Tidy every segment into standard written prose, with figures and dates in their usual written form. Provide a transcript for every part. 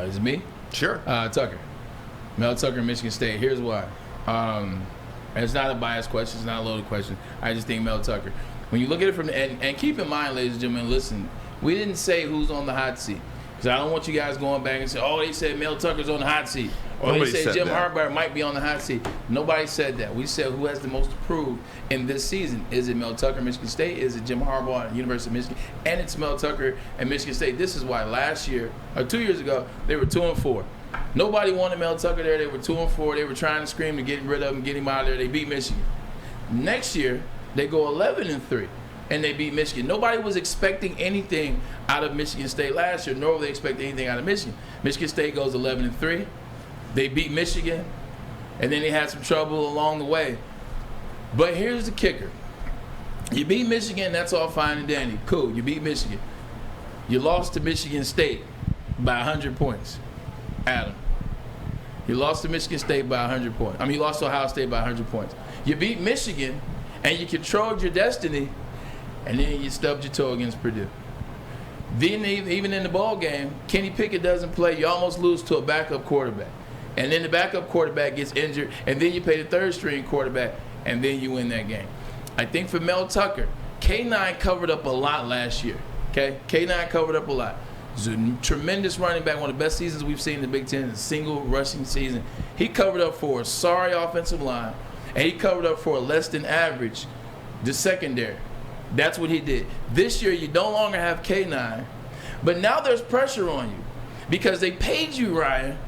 Is it me? Sure. Tucker. Mel Tucker, Michigan State. Here's why. And it's not a biased question. It's not a loaded question. I just think Mel Tucker. When you look at it from and keep in mind, ladies and gentlemen, listen, we didn't say who's on the hot seat. Because I don't want you guys going back and say, oh, they said Mel Tucker's on the hot seat. Or Nobody they said Jim that. Harbaugh might be on the hot seat. Nobody said that. We said who has the most to prove in this season. Is it Mel Tucker, Michigan State? Is it Jim Harbaugh at University of Michigan? And it's Mel Tucker at Michigan State. This is why last year, or 2 years ago, they were 2-4. Nobody wanted Mel Tucker there. They were 2-4. They were trying to scream to get rid of him, get him out of there. They beat Michigan. Next year, they go 11-3. And they beat Michigan. Nobody was expecting anything out of Michigan State last year, nor were they expecting anything out of Michigan. Michigan State goes 11-3. They beat Michigan, and then they had some trouble along the way. But here's the kicker. You beat Michigan, that's all fine and dandy. Cool, you beat Michigan. You lost to Michigan State by 100 points. Adam. You lost to Michigan State by 100 points. You lost to Ohio State by 100 points. You beat Michigan, and you controlled your destiny, and then you stubbed your toe against Purdue. Then even in the ball game, Kenny Pickett doesn't play. You almost lose to a backup quarterback. And then the backup quarterback gets injured, and then you pay the third-string quarterback, and then you win that game. I think for Mel Tucker, K9 covered up a lot last year. Okay? K9 covered up a lot. He's a tremendous running back, one of the best seasons we've seen in the Big Ten, a single rushing season. He covered up for a sorry offensive line, and he covered up for a less than average, the secondary. That's what he did. This year, you no longer have K9, but now there's pressure on you because they paid you, Ryan,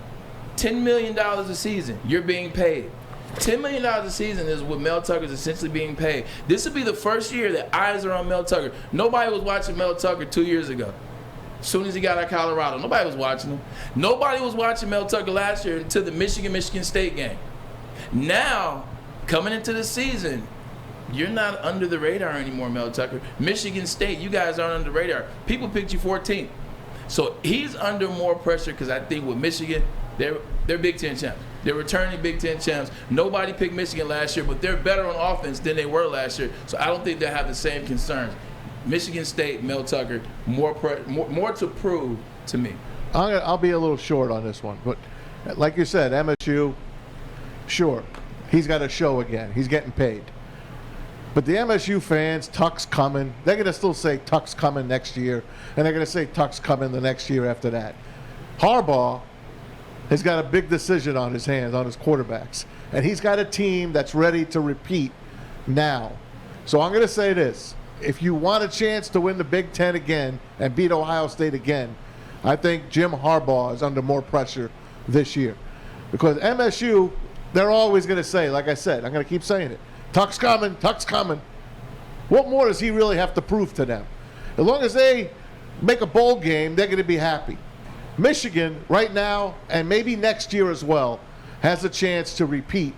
$10 million a season. You're being paid. $10 million a season is what Mel Tucker's essentially being paid. This will be the first year that eyes are on Mel Tucker. Nobody was watching Mel Tucker 2 years ago. As soon as he got out of Colorado, nobody was watching him. Nobody was watching Mel Tucker last year until the Michigan State game. Now, coming into the season, you're not under the radar anymore, Mel Tucker. Michigan State, you guys aren't under the radar. People picked you 14th. So he's under more pressure because I think with Michigan, they're Big Ten champs. They're returning Big Ten champs. Nobody picked Michigan last year, but they're better on offense than they were last year. So I don't think they have the same concerns. Michigan State, Mel Tucker, more to prove to me. I'll be a little short on this one. But like you said, MSU, sure, he's got a show again. He's getting paid. But the MSU fans, Tuck's coming. They're going to still say Tuck's coming next year, and they're going to say Tuck's coming the next year after that. Harbaugh has got a big decision on his hands, on his quarterbacks, and he's got a team that's ready to repeat now. So I'm going to say this. If you want a chance to win the Big Ten again and beat Ohio State again, I think Jim Harbaugh is under more pressure this year. Because MSU, they're always going to say, like I said, I'm going to keep saying it, Tuck's coming, Tuck's coming. What more does he really have to prove to them? As long as they make a bowl game, they're going to be happy. Michigan, right now, and maybe next year as well, has a chance to repeat.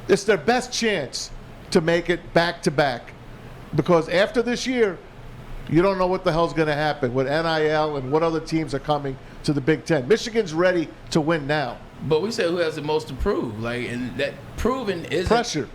It's their best chance to make it back-to-back. Because after this year, you don't know what the hell's going to happen with NIL and what other teams are coming to the Big Ten. Michigan's ready to win now. But we said who has the most to prove. And that proving isn't... Pressure.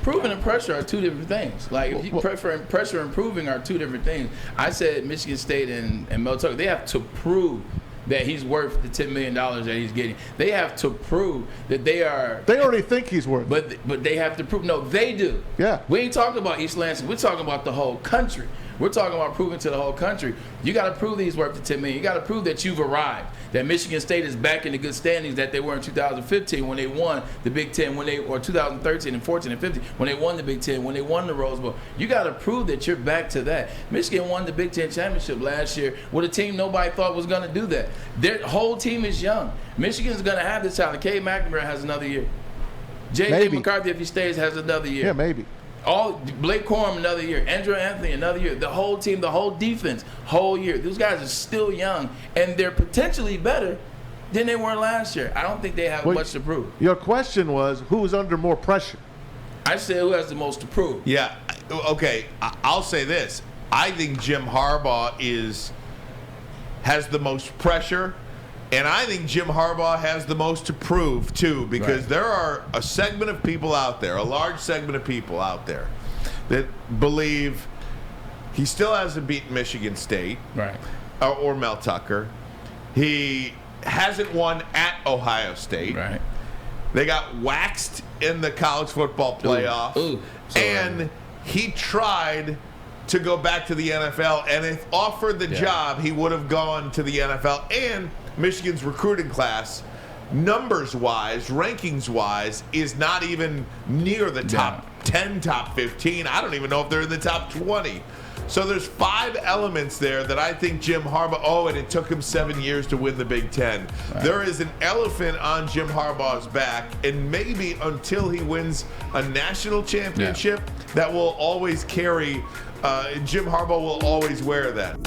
Proving and pressure are two different things. If you prefer pressure and proving are two different things. I said Michigan State and Mel Tucker, they have to prove that he's worth the $10 million that he's getting. They have to prove that they are. They already think he's worth it. But they have to prove. No, they do. Yeah. We ain't talking about East Lansing. We're talking about the whole country. We're talking about proving to the whole country. You got to prove that he's worth the $10 million. You got to prove that you've arrived. That Michigan State is back in the good standings that they were in 2015 when they won the Big Ten, or 2013 and 14 and 15 when they won the Big Ten, when they won the Rose Bowl. You got to prove that you're back to that. Michigan won the Big Ten championship last year with a team nobody thought was going to do that. Their whole team is young. Michigan's going to have this talent. Cade McNamara has another year. J.J. McCarthy, if he stays, has another year. Yeah, maybe. Blake Corum another year, Andrew Anthony another year, the whole team, the whole defense, whole year. Those guys are still young, and they're potentially better than they were last year. I don't think they have much to prove. Your question was, who's under more pressure? I said who has the most to prove. Yeah, okay, I'll say this. I think Jim Harbaugh has the most pressure, and I think Jim Harbaugh has the most to prove, too, because there are a segment of people out there, a large segment of people out there, that believe he still hasn't beaten Michigan State or Mel Tucker. He hasn't won at Ohio State. Right. They got waxed in the college football playoff. Ooh. And he tried to go back to the NFL, and if offered the job, he would have gone to the NFL. And Michigan's recruiting class, numbers-wise, rankings-wise, is not even near the top 10, top 15. I don't even know if they're in the top 20. So there's 5 elements there that I think Jim Harbaugh, and it took him 7 years to win the Big Ten. Right. There is an elephant on Jim Harbaugh's back, and maybe until he wins a national championship, that will always carry, Jim Harbaugh will always wear that.